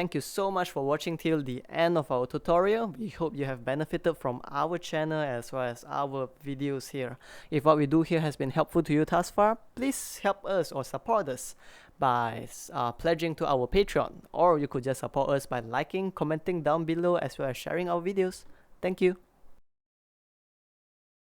thank you so much for watching till the end of our tutorial. We hope you have benefited from our channel as well as our videos here. If what we do here has been helpful to you thus far, please help us or support us by pledging to our Patreon, or you could just support us by liking, commenting down below as well as sharing our videos. Thank you.